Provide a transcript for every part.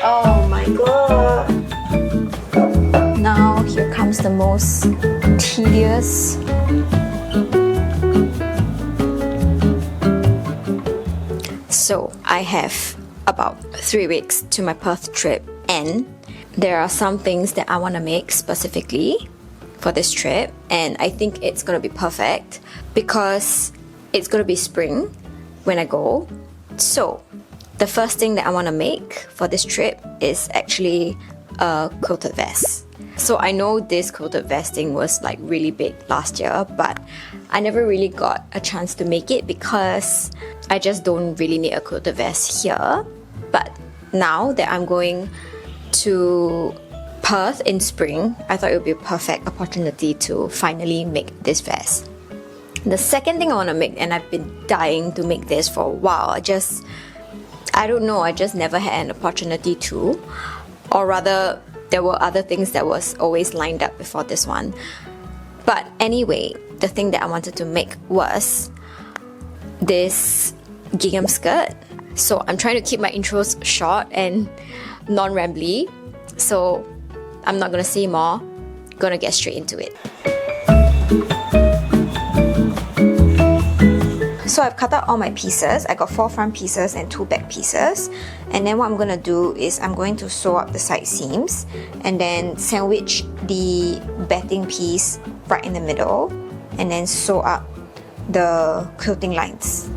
Oh my god. Now here comes the most tedious. So I have about 3 weeks to my Perth trip, and there are some things that I want to make specifically for this trip, and I think it's going to be perfect because it's going to be spring when I go. So the first thing that I want to make for this trip is actually a quilted vest. So I know this quilted vest thing was like really big last year, but I never really got a chance to make it because I just don't really need a quilted vest here. But now that I'm going to Perth in spring, I thought it would be a perfect opportunity to finally make this vest. The second thing I want to make, and I've been dying to make this for a while, I don't know, I just never had an opportunity to, or rather there were other things that was always lined up before this one. But anyway, the thing that I wanted to make was this gingham skirt. So I'm trying to keep my intros short and non-rambly, so I'm not gonna say more, gonna get straight into it. So I've cut out all my pieces. I got 4 front pieces and 2 back pieces. And then what I'm gonna do is I'm going to sew up the side seams and then sandwich the batting piece right in the middle and then sew up the quilting lines.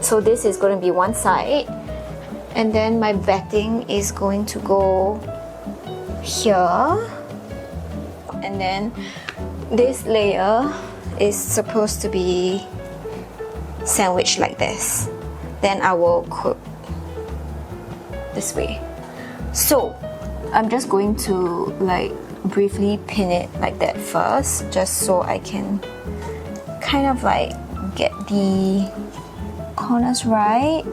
So this is going to be one side, and then my batting is going to go here, and then this layer is supposed to be sandwiched like this. Then I will quilt this way. So I'm just going to like briefly pin it like that first, just so I can kind of like get the corners right.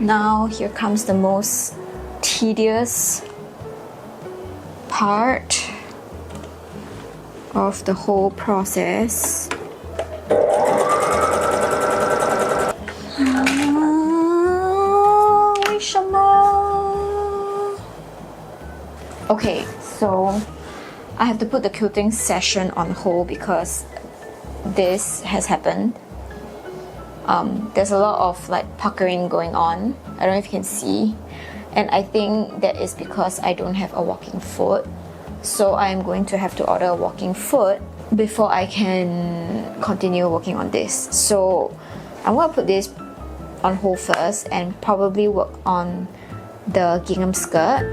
Now here comes the most tedious part of the whole process. Okay, so I have to put the quilting session on hold because this has happened. There's a lot of like puckering going on. I don't know if you can see, and I think that is because I don't have a walking foot. So I'm going to have to order a walking foot before I can continue working on this. So I'm going to put this on hold first and probably work on the gingham skirt.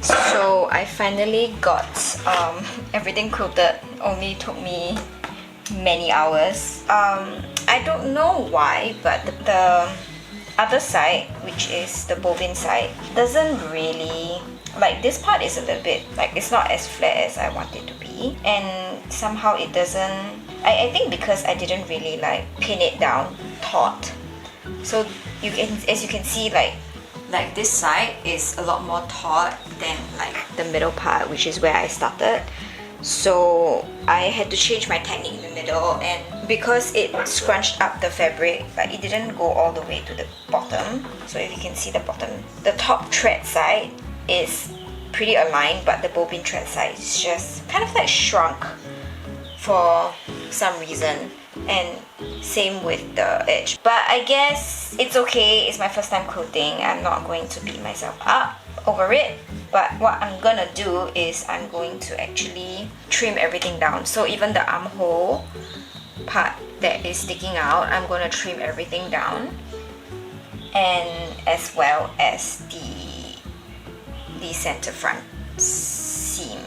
So I finally got everything quilted. Only took me many hours. I don't know why, but the other side, which is the bobbin side, doesn't really, like, this part is a little bit like, it's not as flat as I want it to be, and somehow it doesn't, I think because I didn't really like pin it down taut. So you can, as you can see, like this side is a lot more taut than like the middle part, which is where I started. So I had to change my technique in the middle, and because it scrunched up the fabric, like it didn't go all the way to the bottom. So if you can see the bottom, the top thread side is pretty aligned, but the bobbin thread side is just kind of like shrunk for some reason, and same with the edge. But I guess it's okay, it's my first time quilting. I'm not going to beat myself up over it. But what I'm gonna do is I'm going to actually trim everything down. So even the armhole part that is sticking out, I'm gonna trim everything down, and as well as the center front seam.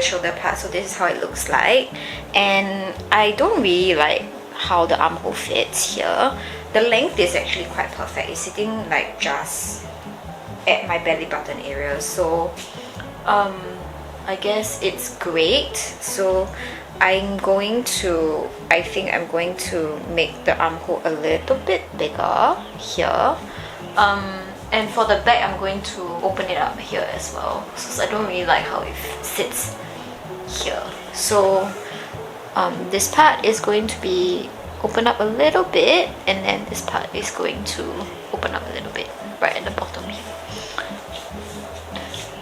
shoulder part. So this is how it looks like, and I don't really like how the armhole fits here. The length is actually quite perfect. It's sitting like just at my belly button area, so I guess it's great. So I think I'm going to make the armhole a little bit bigger here, and for the back I'm going to open it up here as well, so I don't really like how it sits here. So this part is going to be open up a little bit, and then this part is going to open up a little bit right at the bottom here.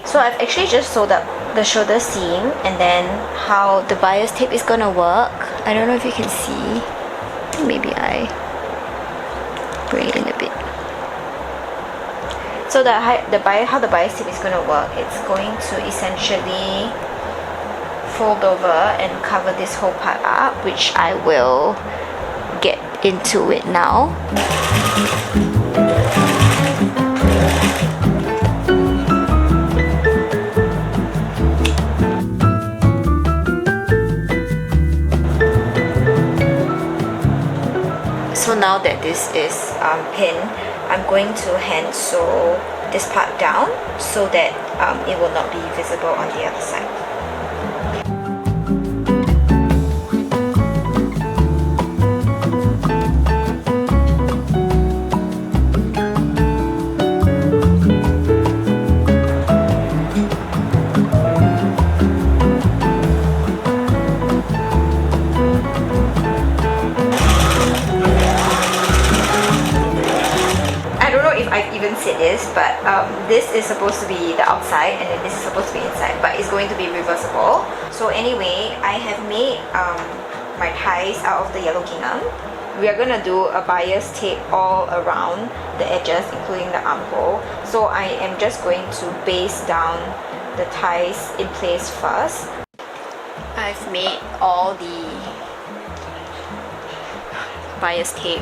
So I've actually just sewed up the shoulder seam, and then how the bias tape is gonna work, I don't know if you can see, maybe I bring it in a bit. So how the bias tape is gonna work, it's going to essentially fold over and cover this whole part up, which I will get into it now. So now that this is pinned, I'm going to hand sew this part down so that it will not be visible on the other side. Said this, but this is supposed to be the outside, and then this is supposed to be inside, but it's going to be reversible. So anyway, I have made my ties out of the yellow gingham. We are gonna do a bias tape all around the edges, including the armhole. So I am just going to base down the ties in place first. I've made all the bias tape.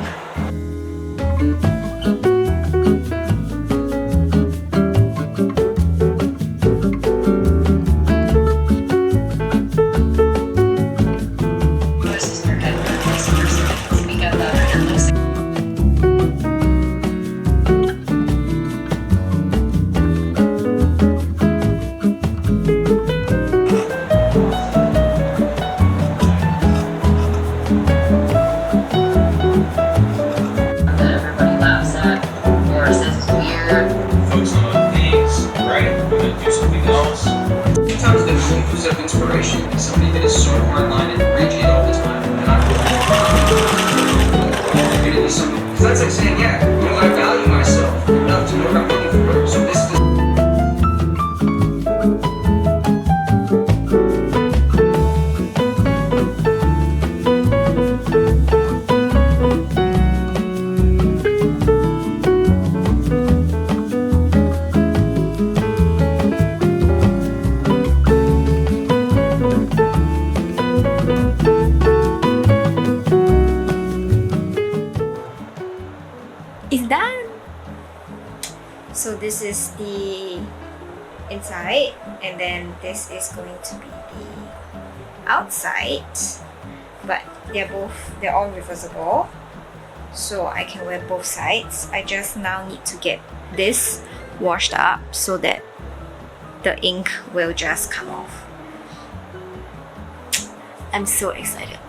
Inspiration is somebody that is so hardline and rigid all the time, and I'm going to be something, because that's like saying, yeah, you know, I value myself enough to know what I'm looking for, so this is done. So this is the inside, and then this is going to be the outside, but they're all reversible, so I can wear both sides. I just now need to get this washed up so that the ink will just come off. I'm so excited.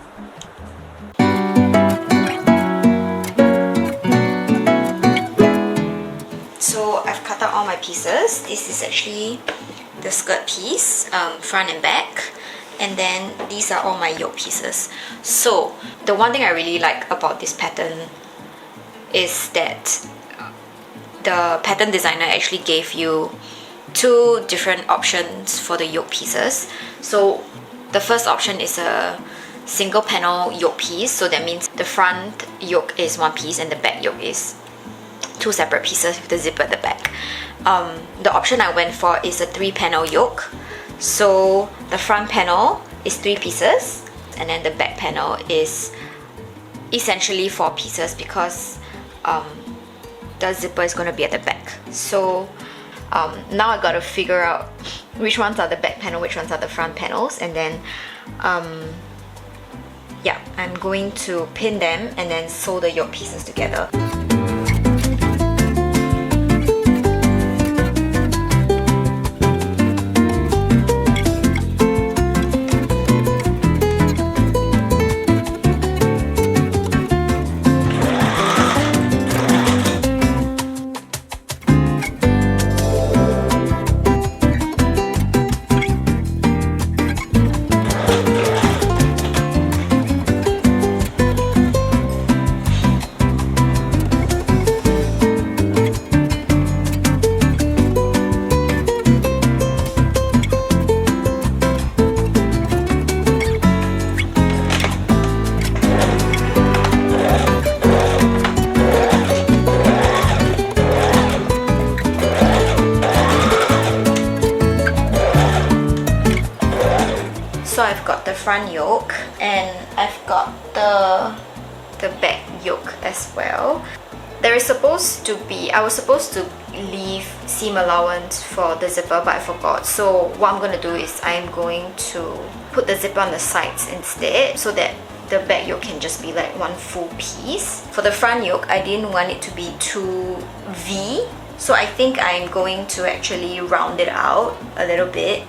So I've cut out all my pieces. This is actually the skirt piece, front and back, and then these are all my yoke pieces. So the one thing I really like about this pattern is that the pattern designer actually gave you two different options for the yoke pieces. So the first option is a single panel yoke piece, so that means the front yoke is one piece and the back yoke is two separate pieces with the zipper at the back. The option I went for is a 3-panel yoke. So the front panel is 3 pieces, and then the back panel is essentially 4 pieces because the zipper is going to be at the back. So Now I gotta figure out which ones are the back panel, which ones are the front panels, and then yeah, I'm going to pin them and then sew the yoke pieces together. So I've got the front yoke and I've got the back yoke as well. There is supposed to be, I was supposed to leave seam allowance for the zipper, but I forgot. So what I'm going to do is I'm going to put the zipper on the sides instead, so that the back yoke can just be like one full piece. For the front yoke, I didn't want it to be too V, so I think I'm going to actually round it out a little bit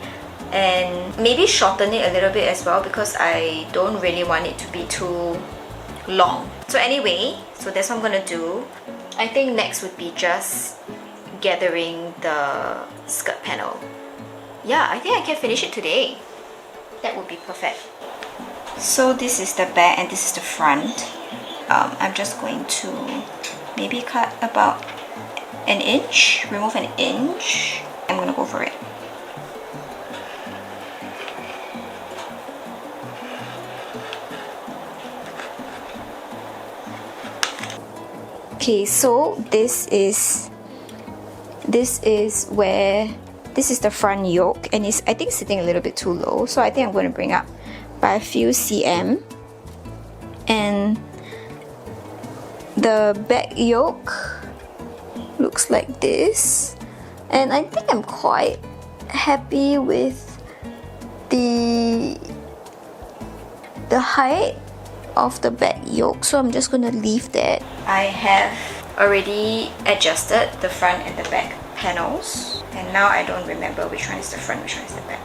and maybe shorten it a little bit as well, because I don't really want it to be too long. So anyway, so that's what I'm gonna do. I think next would be just gathering the skirt panel. Yeah, I think I can finish it today. That would be perfect. So this is the back and this is the front. I'm just going to maybe cut about an inch, remove an inch. I'm gonna go for it. Okay, so this is the front yoke, and it's, I think, sitting a little bit too low, so I think I'm going to bring up by a few cm. And the back yoke looks like this, and I think I'm quite happy with the height of the back yoke, so I'm just gonna leave that. I have already adjusted the front and the back panels, and now I don't remember which one is the front, which one is the back.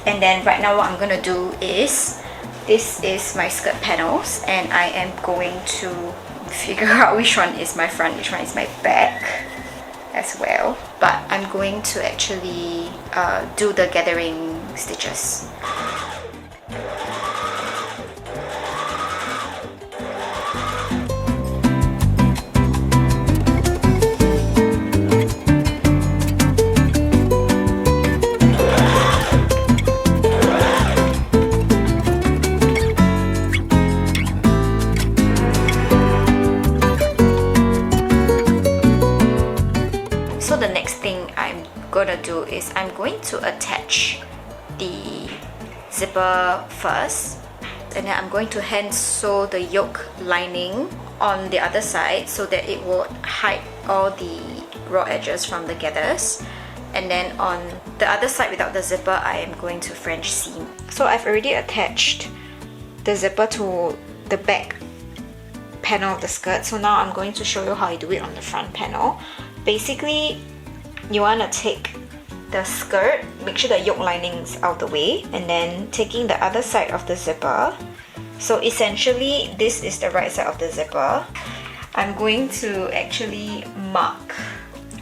And then right now what I'm gonna do is, this is my skirt panels, and I am going to figure out which one is my front, which one is my back as well. But I'm going to actually do the gathering stitches. So the next thing I'm gonna do is I'm going to attach the zipper first, and then I'm going to hand sew the yoke lining on the other side so that it will hide all the raw edges from the gathers. And then on the other side without the zipper, I am going to French seam. So I've already attached the zipper to the back panel of the skirt, so now I'm going to show you how I do it on the front panel. Basically, you want to take the skirt, make sure the yoke lining is out of the way, and then taking the other side of the zipper. So essentially, this is the right side of the zipper. I'm going to actually mark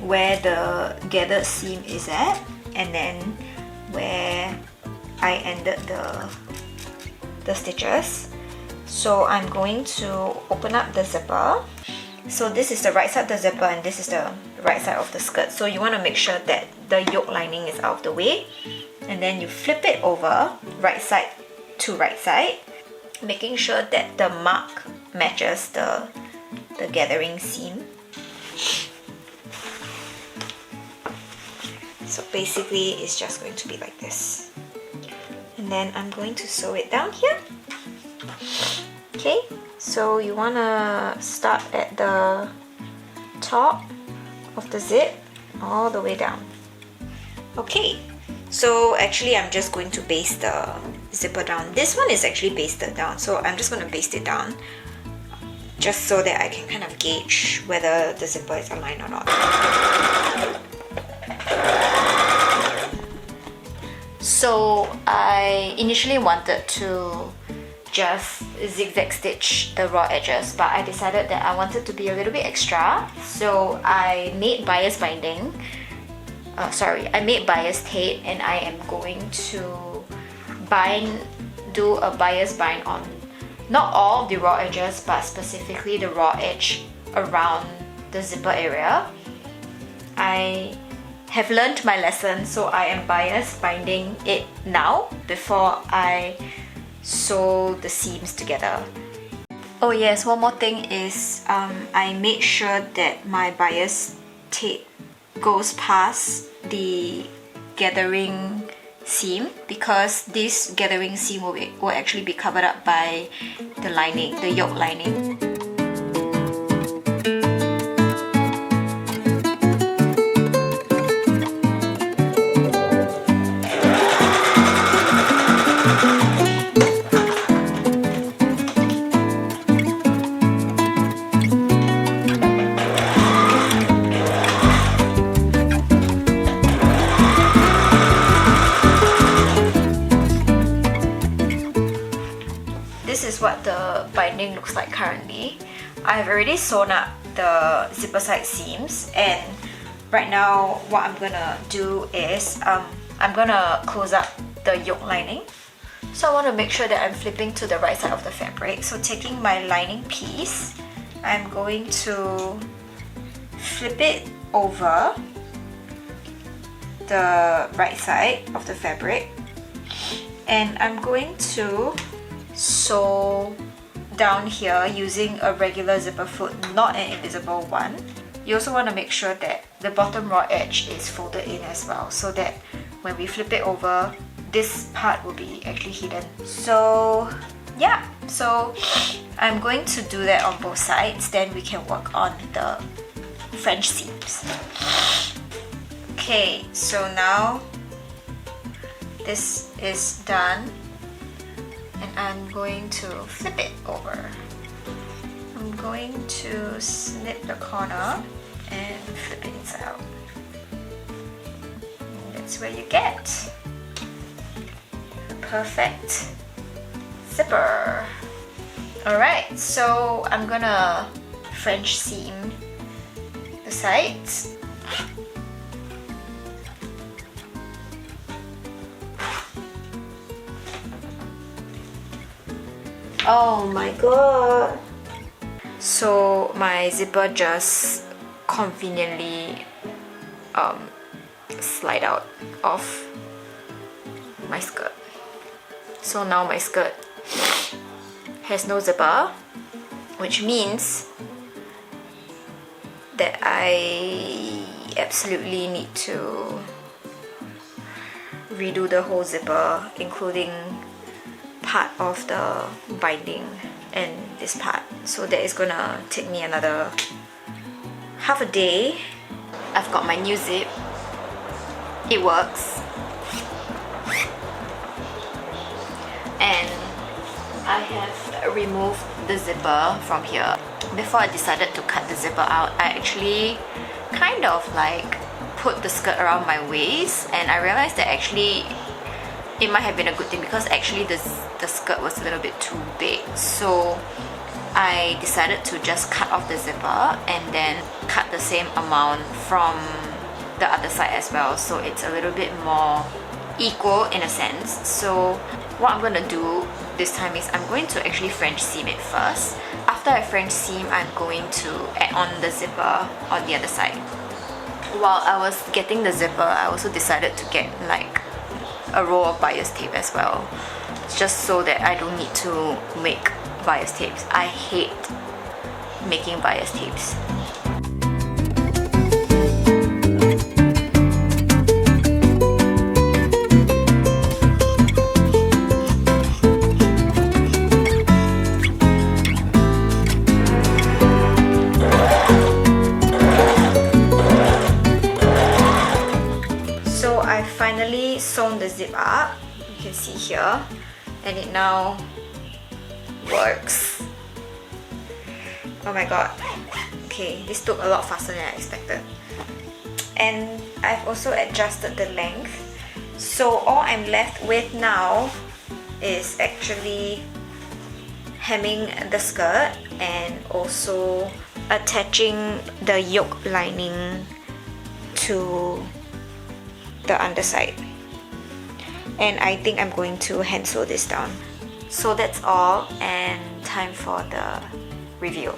where the gathered seam is at, and then where I ended the stitches. So I'm going to open up the zipper. So this is the right side of the zipper, and this is the right side of the skirt. So you want to make sure that the yoke lining is out of the way, and then you flip it over right side to right side, making sure that the mark matches the gathering seam. So basically it's just going to be like this, and then I'm going to sew it down here. Okay, so you want to start at the top of the zip, all the way down. Okay, so actually I'm just going to baste the zipper down. This one is actually basted down, so I'm just going to baste it down just so that I can kind of gauge whether the zipper is aligned or not. So I initially wanted to just zigzag stitch the raw edges, but I decided that I wanted to be a little bit extra, so I made bias binding. I made bias tape, and I am going to do a bias bind on not all of the raw edges, but specifically the raw edge around the zipper area. I have learned my lesson, so I am bias binding it now before I sew the seams together. Oh yes, one more thing is I made sure that my bias tape goes past the gathering seam, because this gathering seam will actually be covered up by the lining, the yoke lining. This is what the binding looks like currently. I've already sewn up the zipper side seams, and right now what I'm gonna do is I'm gonna close up the yoke lining. So I want to make sure that I'm flipping to the right side of the fabric. So taking my lining piece, I'm going to flip it over the right side of the fabric, and I'm going to sew down here using a regular zipper foot, not an invisible one. You also want to make sure that the bottom raw edge is folded in as well, so that when we flip it over, this part will be actually hidden. So yeah, so I'm going to do that on both sides, then we can work on the French seams. Okay, so now this is done, and I'm going to flip it over. I'm going to snip the corner and flip it inside out. And that's where you get the perfect zipper. Alright, so I'm gonna French seam the sides. Oh my god! So my zipper just conveniently slide out of my skirt. So now my skirt has no zipper, which means that I absolutely need to redo the whole zipper, including part of the binding and this part. So that is gonna take me another half a day. I've got my new zip. It works. And I have removed the zipper from here. Before I decided to cut the zipper out, I actually kind of like put the skirt around my waist, and I realized that actually it might have been a good thing, because actually the skirt was a little bit too big. So I decided to just cut off the zipper and then cut the same amount from the other side as well, so it's a little bit more equal in a sense. So what I'm gonna do this time is I'm going to actually French seam it first. After I French seam, I'm going to add on the zipper on the other side. While I was getting the zipper, I also decided to get like a roll of bias tape as well, just so that I don't need to make bias tapes. I hate making bias tapes. finally sewn the zip up. You can see here, and it now works. Oh my god. Okay, this took a lot faster than I expected. And I've also adjusted the length. So all I'm left with now is actually hemming the skirt and also attaching the yoke lining to the underside. And I think I'm going to hand sew this down. So that's all, and time for the review.